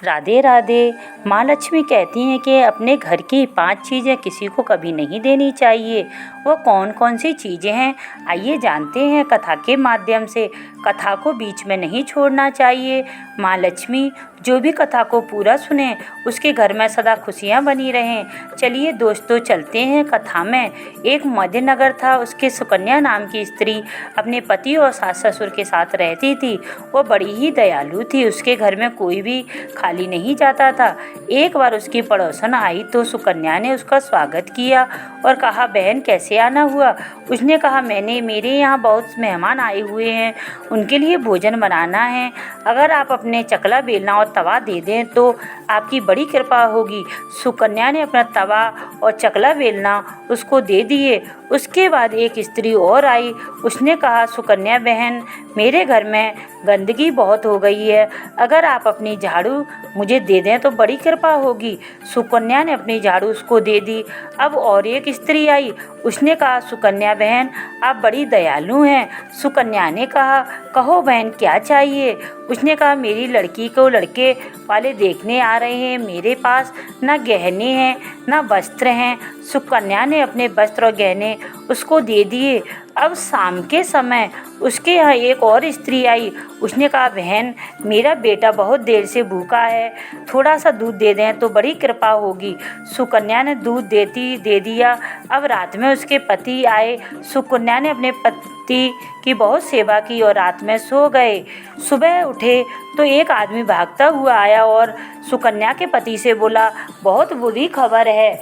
राधे राधे। माँ लक्ष्मी कहती हैं कि अपने घर की 5 चीज़ें किसी को कभी नहीं देनी चाहिए। वो कौन कौन सी चीज़ें हैं, आइए जानते हैं कथा के माध्यम से। कथा को बीच में नहीं छोड़ना चाहिए। माँ लक्ष्मी जो भी कथा को पूरा सुने उसके घर में सदा खुशियाँ बनी रहें। चलिए दोस्तों चलते हैं कथा में। एक मध्यनगर था, उसके सुकन्या नाम की स्त्री अपने पति और सास ससुर के साथ रहती थी। वो बड़ी ही दयालु थी, उसके घर में कोई भी खाली नहीं जाता था। एक बार उसकी पड़ोसन आई तो सुकन्या ने उसका स्वागत किया और कहा, बहन कैसे आना हुआ। उसने कहा, मेरे यहाँ बहुत मेहमान आए हुए हैं, उनके लिए भोजन बनाना है। अगर आप अपने चकला बेलना और तवा दे दें तो आपकी बड़ी कृपा होगी। सुकन्या ने अपना तवा और चकला बेलना उसको दे दिए। उसके बाद एक स्त्री और आई। उसने कहा, सुकन्या बहन, मेरे घर में गंदगी बहुत हो गई है, अगर आप अपनी झाड़ू मुझे दे दें तो बड़ी कृपा होगी। सुकन्या ने अपनी झाड़ू उसको दे दी। अब और एक स्त्री आई। उसने कहा, सुकन्या बहन, आप बड़ी दयालु हैं। सुकन्या ने कहा, कहो बहन क्या चाहिए। उसने कहा, मेरी लड़की को लड़के वाले देखने आ रहे हैं, मेरे पास ना गहने हैं ना वस्त्र हैं। सुकन्या ने अपने वस्त्र और गहने उसको दे दिए। अब शाम के समय उसके यहाँ एक और स्त्री आई। उसने कहा, बहन, मेरा बेटा बहुत देर से भूखा है, थोड़ा सा दूध दे दें तो बड़ी कृपा होगी। सुकन्या ने दूध दे दिया। अब रात में उसके पति आए। सुकन्या ने अपने पति की बहुत सेवा की और रात में सो गए। सुबह उठे तो एक आदमी भागता हुआ आया और सुकन्या के पति से बोला, बहुत बुरी खबर है,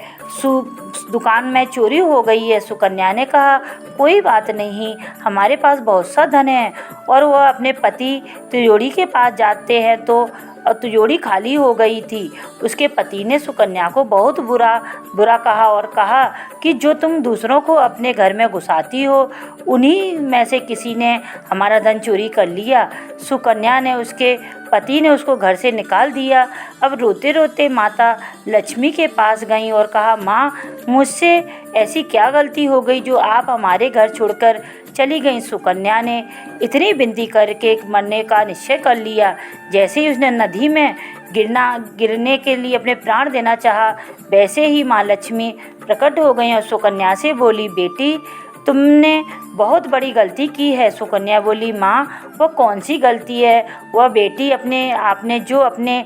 दुकान में चोरी हो गई है। सुकन्या ने कहा, कोई बात नहीं, हमारे पास बहुत सा धन है। और वह अपने पति तिजोरी के पास जाते हैं तो तिजोरी खाली हो गई थी। उसके पति ने सुकन्या को बहुत बुरा कहा और कहा कि जो तुम दूसरों को अपने घर में घुसाती हो, उन्हीं में से किसी ने हमारा धन चोरी कर लिया। उसके पति ने उसको घर से निकाल दिया। अब रोते रोते माता लक्ष्मी के पास गई और कहा, माँ, मुझसे ऐसी क्या गलती हो गई जो आप हमारे घर छोड़कर चली गई। सुकन्या ने इतनी विनती करके मरने का निश्चय कर लिया। जैसे ही उसने नदी में गिरने के लिए अपने प्राण देना चाहा, वैसे ही माँ लक्ष्मी प्रकट हो गई और सुकन्या से बोली, बेटी, तुमने बहुत बड़ी गलती की है। सुकन्या बोली, माँ, वो कौन सी गलती है। वह बेटी आपने जो अपने